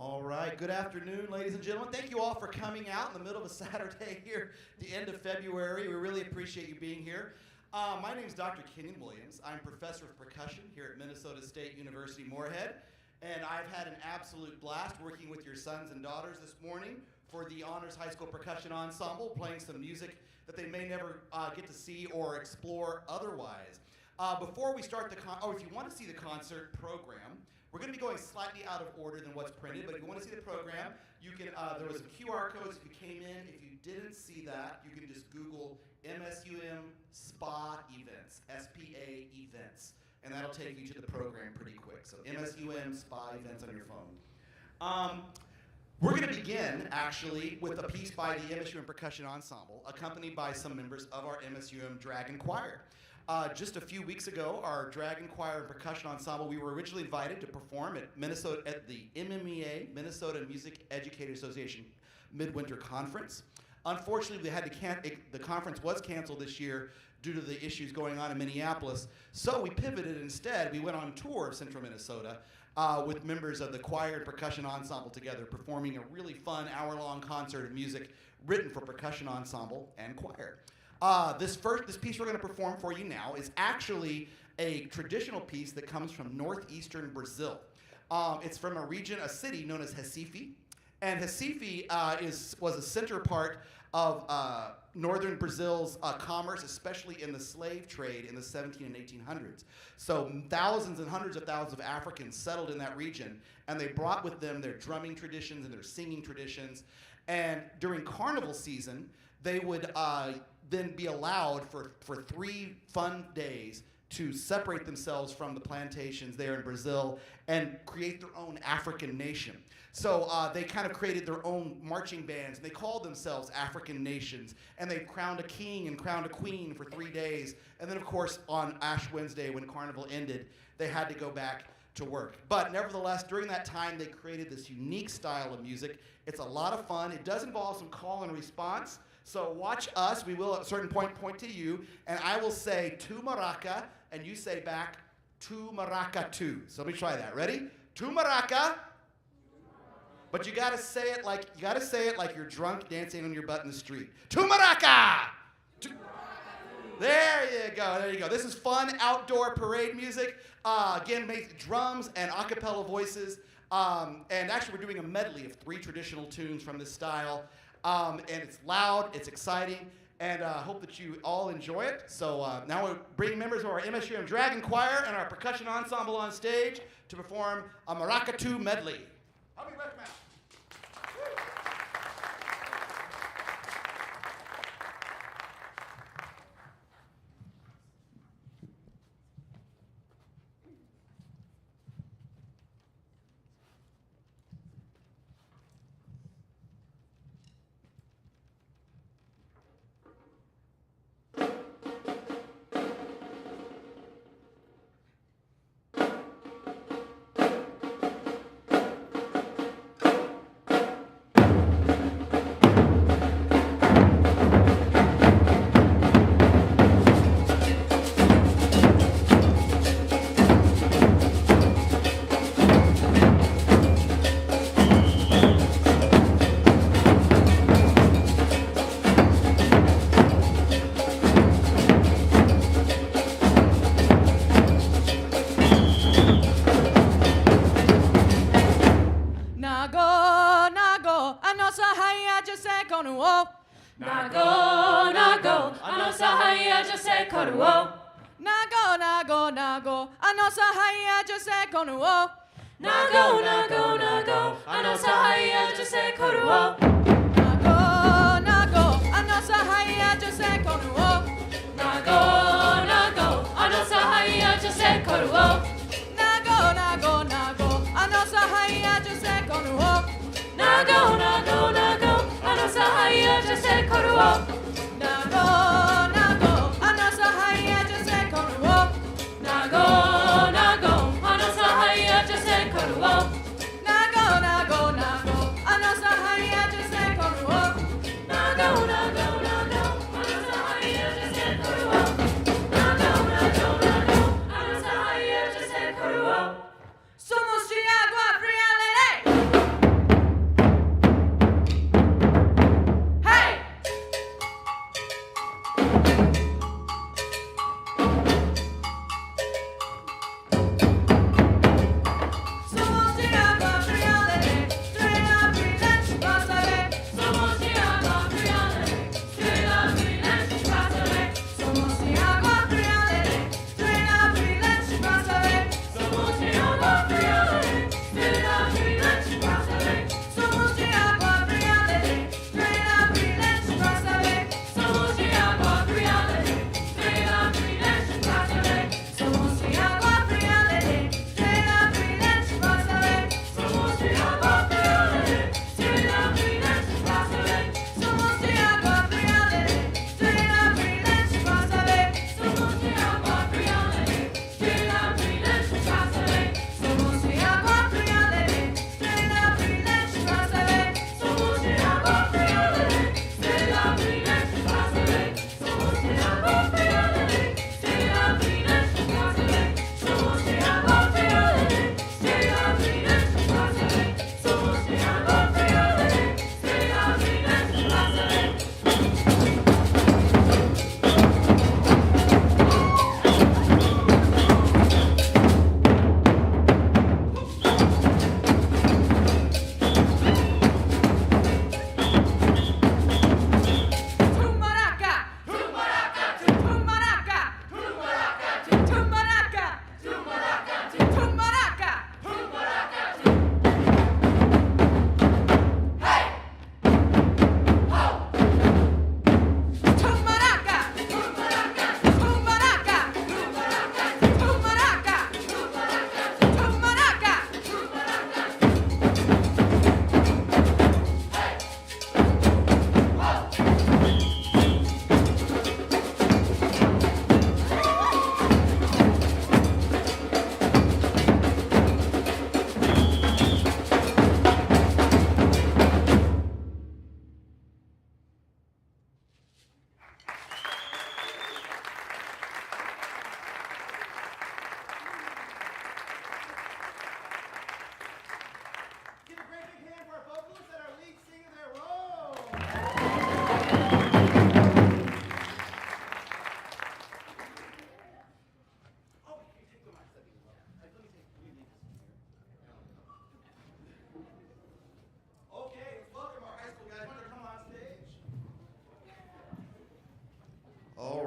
All right, good afternoon, ladies and gentlemen. Thank you all for coming out in the middle of a Saturday here, the end of February. We really appreciate you being here. My name is Dr. Kenyon Williams. I'm professor of percussion here at Minnesota State University, Moorhead, and I've had an absolute blast working with your sons and daughters this morning for the Honors High School Percussion Ensemble, playing some music that they may never get to see or explore otherwise. Before we start if you want to see the concert program, we're going to be going slightly out of order than what's printed, but if you want to see the program, you can. There was some QR codes if you came in. If you didn't see that, you can just Google MSUM SPA events, SPA events, and that'll take you to the program pretty quick. So MSUM SPA events on your phone. We're going to begin, actually, with a piece by the MSUM Percussion Ensemble, accompanied by some members of our MSUM Dragon Choir. Just a few weeks ago, our Dragon Choir and Percussion Ensemble, we were originally invited to perform at the MMEA, Minnesota Music Educators Association Midwinter Conference. Unfortunately, the conference was canceled this year due to the issues going on in Minneapolis. So we pivoted instead. We went on tour of Central Minnesota with members of the choir and percussion ensemble together, performing a really fun hour-long concert of music written for percussion ensemble and choir. This piece we're going to perform for you now is actually a traditional piece that comes from northeastern Brazil. It's from a city known as Recife, and Recife was a center part of northern Brazil's commerce, especially in the slave trade in the 17 and 1800s. So thousands and hundreds of thousands of Africans settled in that region, and they brought with them their drumming traditions and their singing traditions. And during carnival season, they would then be allowed for 3 fun days to separate themselves from the plantations there in Brazil and create their own African nation. So they kind of created their own marching bands, and they called themselves African nations, and they crowned a king and crowned a queen for 3 days. And then, of course, on Ash Wednesday, when Carnival ended, they had to go back to work. But nevertheless, during that time, they created this unique style of music. It's a lot of fun. It does involve some call and response. So watch us. We will at a certain point to you, and I will say tu maraca, and you say back tu maraca tu. So let me try that. Ready? Tu maraca. But you gotta say it like you're drunk dancing on your butt in the street. Tu maraca. There you go. This is fun outdoor parade music. Again, drums and a cappella voices. And actually, we're doing a medley of 3 traditional tunes from this style. And it's loud, it's exciting, and I hope that you all enjoy it. So now we're bringing members of our MSUM Dragon Choir and our percussion ensemble on stage to perform a Maracatu medley. I'll be right back. Somos de agua fría, lele.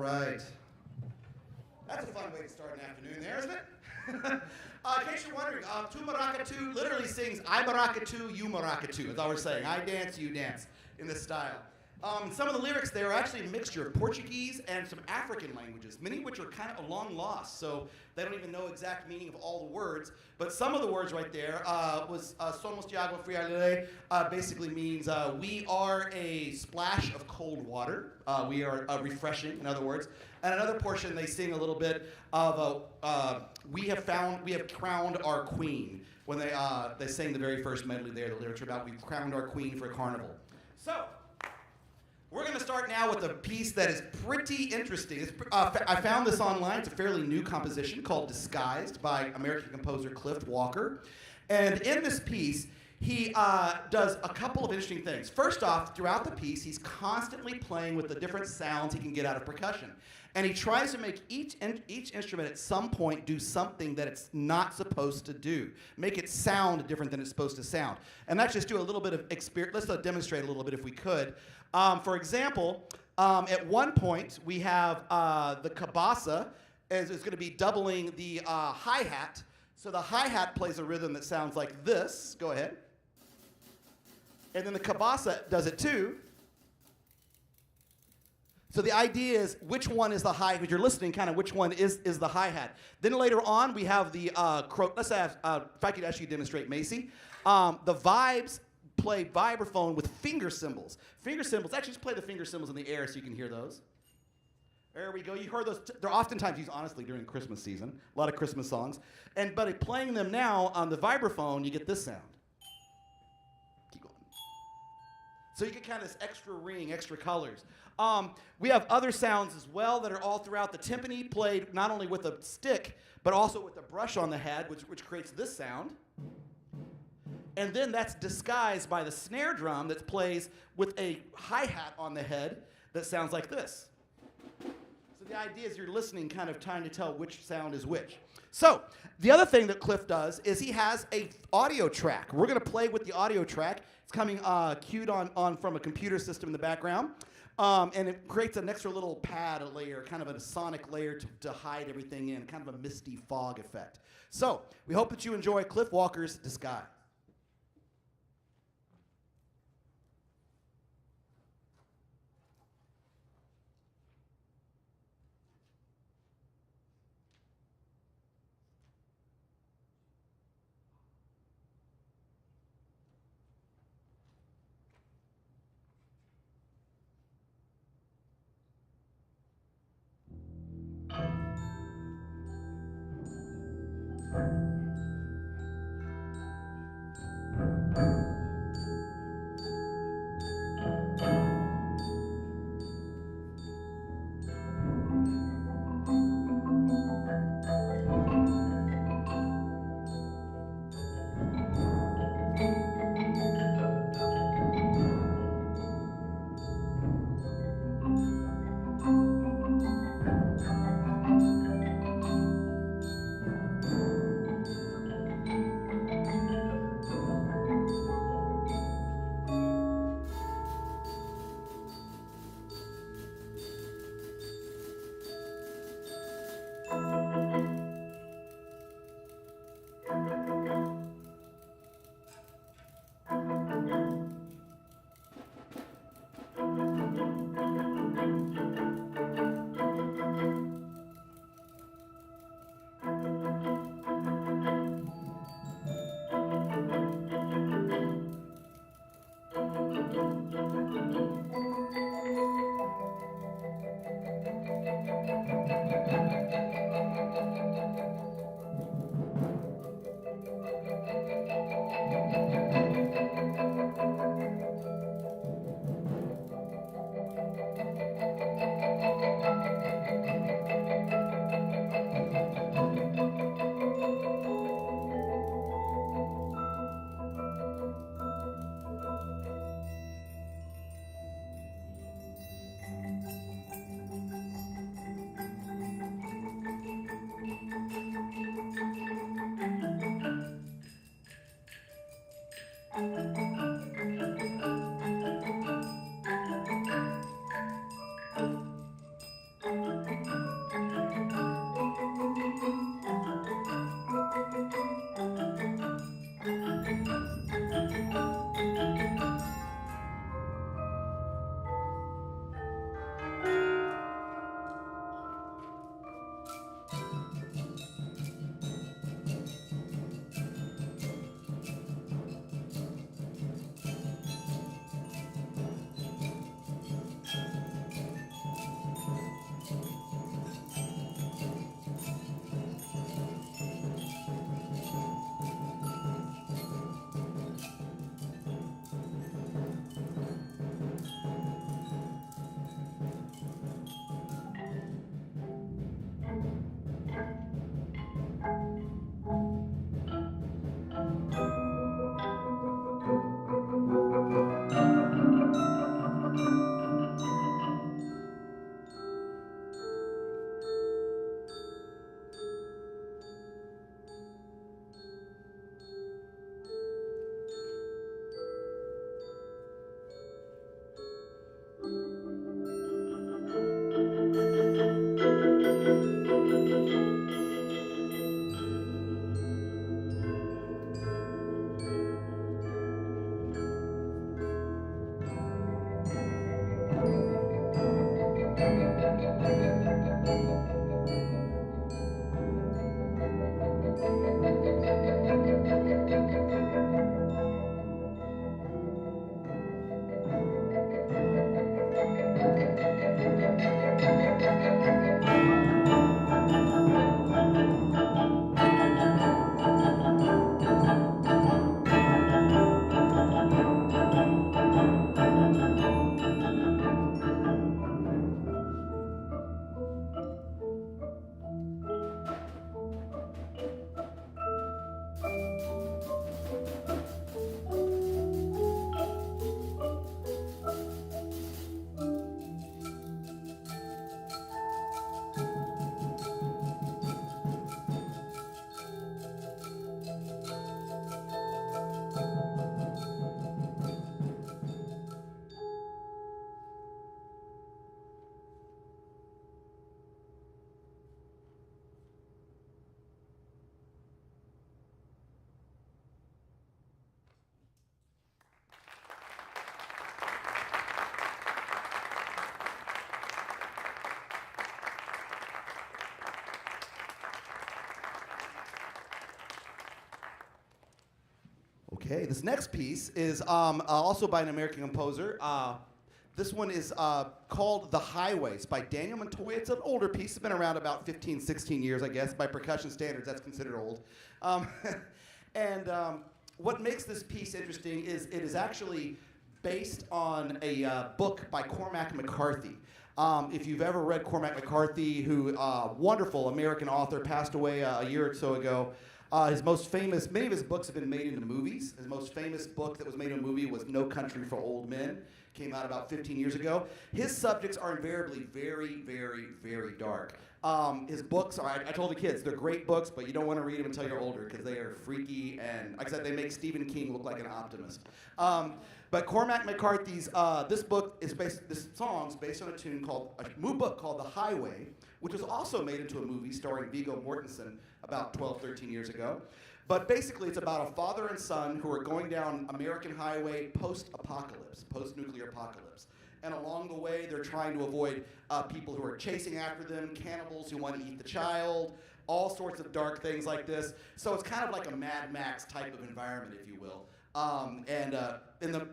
right. That's a fun way to start an afternoon there, isn't it? In case you're wondering, Tu Maracatu literally sings I Maracatu, you Maracatu. That's all we're saying. I dance, you dance in this style. Some of the lyrics there are actually a mixture of Portuguese and some African languages, many of which are kind of long lost, so they don't even know exact meaning of all the words. But some of the words right there was Somos de agua fria, basically means we are a splash of cold water. We are refreshing, in other words. And another portion, they sing a little bit of we have crowned our queen. When they sang the very first medley there, the lyrics are about we've crowned our queen for a carnival. So, we're going to start now with a piece that is pretty interesting. I found this online. It's a fairly new composition called Disguised by American composer Cliff Walker. And in this piece, he does a couple of interesting things. First off, throughout the piece, he's constantly playing with the different sounds he can get out of percussion. And he tries to make each instrument at some point do something that it's not supposed to do. Make it sound different than it's supposed to sound. And let's just do a little bit of experience. Let's demonstrate a little bit if we could. For example, at one point, we have the cabasa is going to be doubling the hi-hat. So the hi-hat plays a rhythm that sounds like this. Go ahead. And then the cabasa does it too. So the idea is which one is the high, because you're listening kind of which one is the hi-hat. Then later on, we have the, let's ask, if I could actually demonstrate Macy. The vibes play vibraphone with finger cymbals. Finger cymbals, actually just play the finger cymbals in the air so you can hear those. There we go. You heard those. They're oftentimes used, honestly, during Christmas season. A lot of Christmas songs. But playing them now on the vibraphone, you get this sound. Keep going. So you get kind of this extra ring, extra colors. We have other sounds as well that are all throughout. The timpani played not only with a stick, but also with a brush on the head, which creates this sound. And then that's disguised by the snare drum that plays with a hi-hat on the head that sounds like this. So the idea is you're listening, kind of trying to tell which sound is which. So the other thing that Cliff does is he has an audio track. We're going to play with the audio track. It's coming cued on from a computer system in the background. And it creates an extra little pad, a layer, kind of a sonic layer to hide everything in, kind of a misty fog effect. So we hope that you enjoy Cliff Walker's Disguise. Okay, this next piece is also by an American composer. This one is called The Highway. It's by Daniel Montoya. It's an older piece. It's been around about 15, 16 years, I guess. By percussion standards, that's considered old. And what makes this piece interesting is it is actually based on a book by Cormac McCarthy. If you've ever read Cormac McCarthy, who wonderful American author, passed away a year or so ago. His most famous, many of his books have been made into movies. His most famous book that was made into a movie was No Country for Old Men. Came out about 15 years ago. His subjects are invariably very, very, very dark. His books are, I told the kids, they're great books, but you don't want to read them until you're older because they are freaky, and like I said, they make Stephen King look like an optimist. But Cormac McCarthy's, this song's based on a book called The Highway, which was also made into a movie starring Viggo Mortensen about 12, 13 years ago. But basically, it's about a father and son who are going down American highway post-apocalypse, post-nuclear apocalypse. And along the way, they're trying to avoid people who are chasing after them, cannibals who want to eat the child, all sorts of dark things like this. So it's kind of like a Mad Max type of environment, if you will.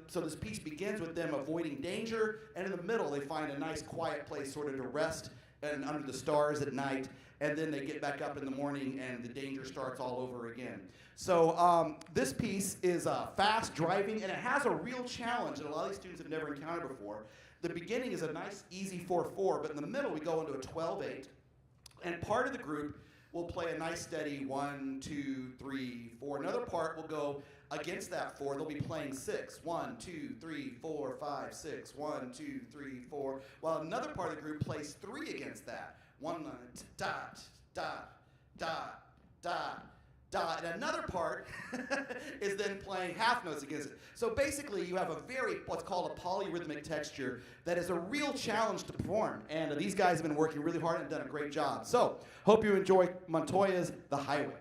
So this piece begins with them avoiding danger, and in the middle, they find a nice quiet place sort of to rest and under the stars at night. And then they get back up in the morning and the danger starts all over again. So this piece is fast driving, and it has a real challenge that a lot of these students have never encountered before. The beginning is a nice easy 4/4, but in the middle we go into a 12/8. And part of the group will play a nice steady 1, 2, 3, 4. Another part will go against that 4. They'll be playing 6. 1, 2, 3, 4, 5, 6. 1, 2, 3, 4. While another part of the group plays 3 against that. 1, dot, dot, dot, dot, dot. And another part is then playing half notes against it. So basically, you have what's called a polyrhythmic texture that is a real challenge to perform. And these guys have been working really hard and done a great job. So, hope you enjoy Montoya's The Highway.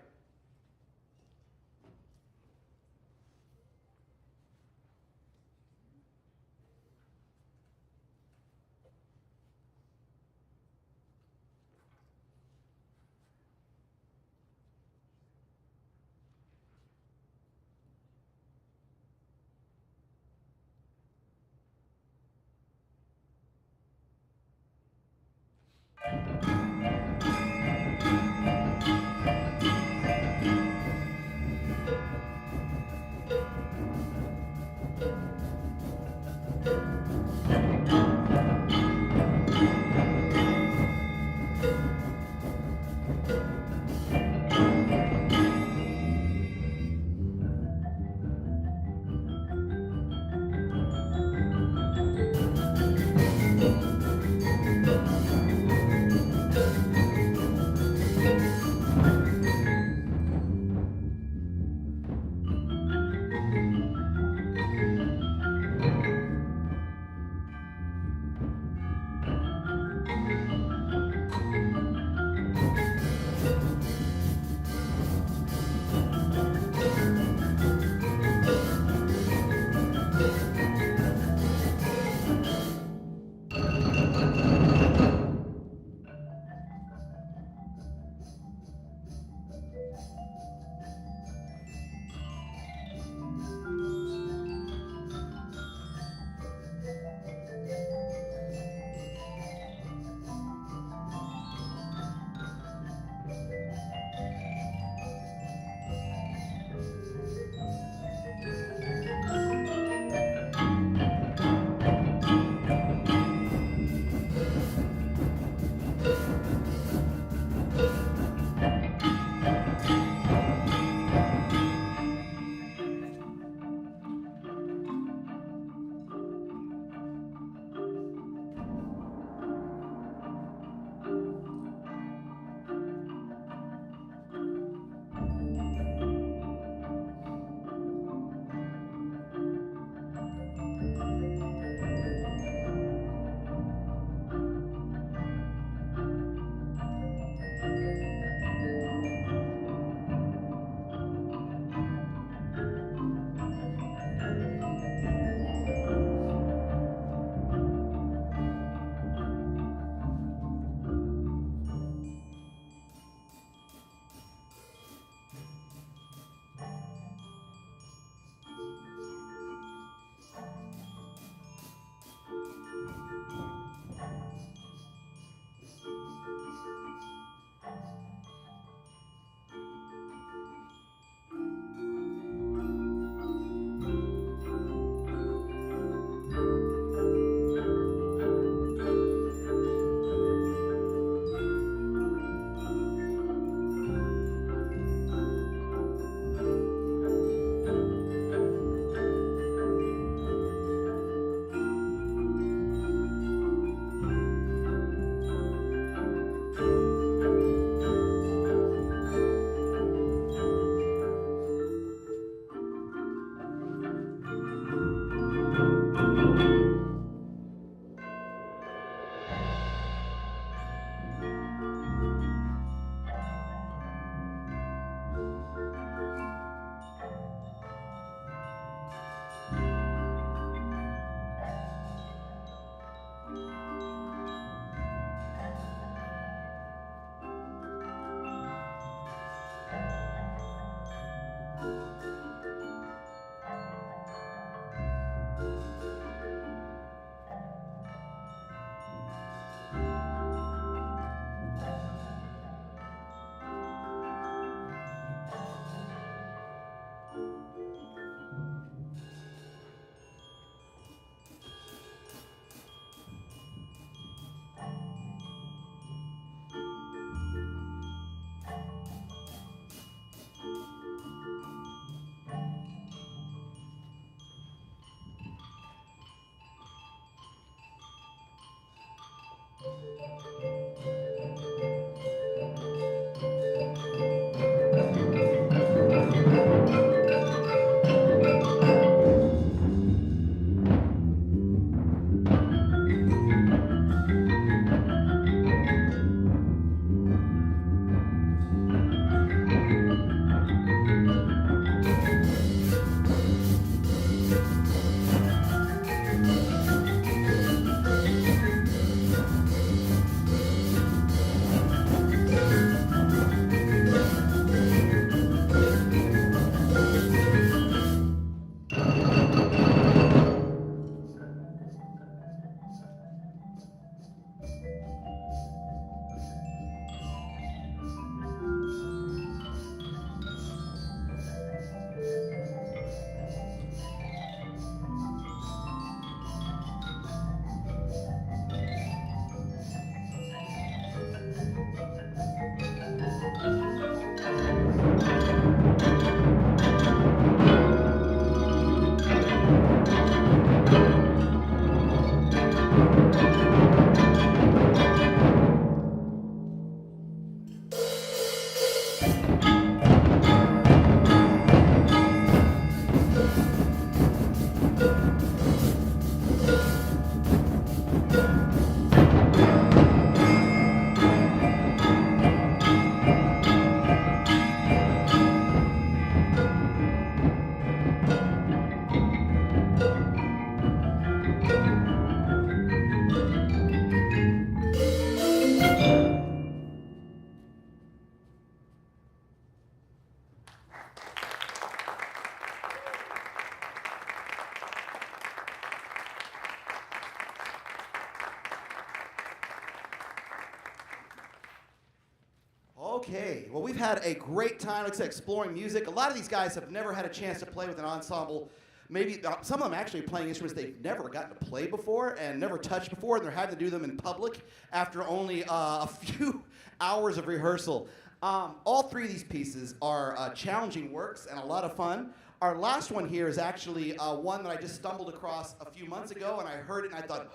Okay, well, we've had a great time, like I said, exploring music. A lot of these guys have never had a chance to play with an ensemble. Maybe some of them actually playing instruments they've never gotten to play before and never touched before, and they're having to do them in public after only a few hours of rehearsal. All three of these pieces are challenging works and a lot of fun. Our last one here is actually one that I just stumbled across a few months ago, and I heard it and I thought,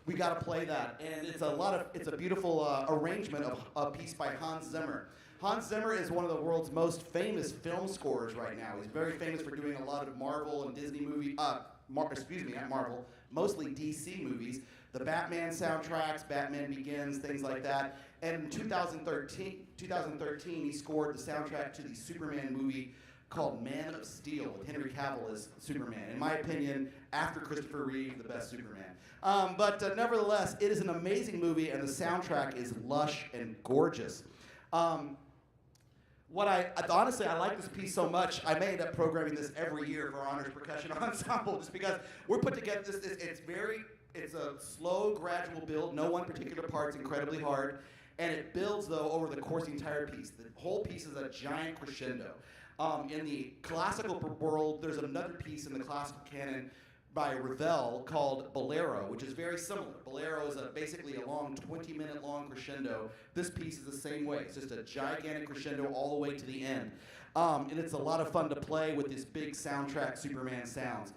we got to play that. And it's a beautiful arrangement of a piece by Hans Zimmer. Hans Zimmer is one of the world's most famous film scorers right now. He's very famous for doing a lot of Marvel and Disney movies, not Marvel, mostly DC movies. The Batman soundtracks, Batman Begins, things like that. And in 2013, he scored the soundtrack to the Superman movie called Man of Steel with Henry Cavill as Superman. In my opinion, after Christopher Reeve, the best Superman. But nevertheless, it is an amazing movie, and the soundtrack is lush and gorgeous. Honestly, I like this piece so much, I may end up programming this every year for Honors Percussion Ensemble, just because we're put together, it's a slow, gradual build. No one particular part's incredibly hard, and it builds, though, over the course of the entire piece. The whole piece is a giant crescendo. In the classical world, there's another piece in the classical canon by Ravel called Bolero, which is very similar. Bolero is basically a long 20-minute long crescendo. This piece is the same way. It's just a gigantic crescendo all the way to the end. And it's a lot of fun to play with this big soundtrack Superman sounds.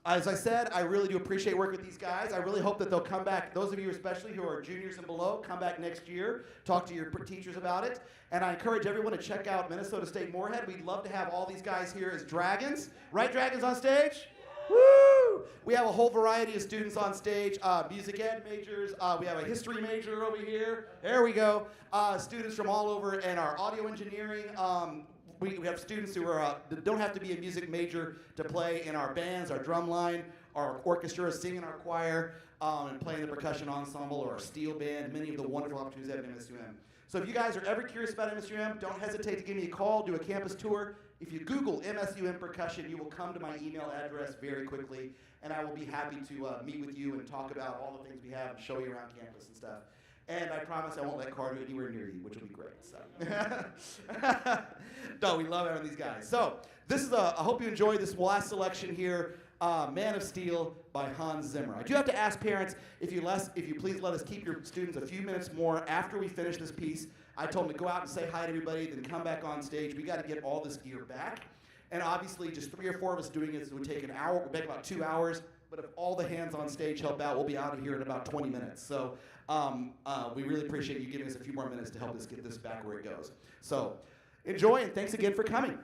As I said, I really do appreciate working with these guys. I really hope that they'll come back. Those of you especially who are juniors and below, come back next year, talk to your teachers about it. And I encourage everyone to check out Minnesota State Moorhead. We'd love to have all these guys here as dragons. Right, dragons on stage? Woo! We have a whole variety of students on stage, music ed majors. We have a history major over here. There we go. Students from all over, and our audio engineering. We have students who don't have to be a music major to play in our bands, our drum line, our orchestra, sing in our choir, and play in the percussion ensemble or our steel band, many of the wonderful opportunities at MSUM. So if you guys are ever curious about MSUM, don't hesitate to give me a call, do a campus tour. If you Google MSUM Percussion, you will come to my email address very quickly, and I will be happy to meet with you and talk about all the things we have and show you around campus and stuff. And I promise I won't let Carter anywhere near you, which will be great. So. No, we love having these guys. So this is I hope you enjoy this last selection here, Man of Steel by Hans Zimmer. I do have to ask parents, if you please let us keep your students a few minutes more after we finish this piece. I told them to go out and say hi to everybody, then come back on stage. We got to get all this gear back. And obviously, just 3 or 4 of us doing it would take an hour. It would take about 2 hours. But if all the hands on stage help out, we'll be out of here in about 20 minutes. So we really appreciate you giving us a few more minutes to help us get this back where it goes. So enjoy, and thanks again for coming.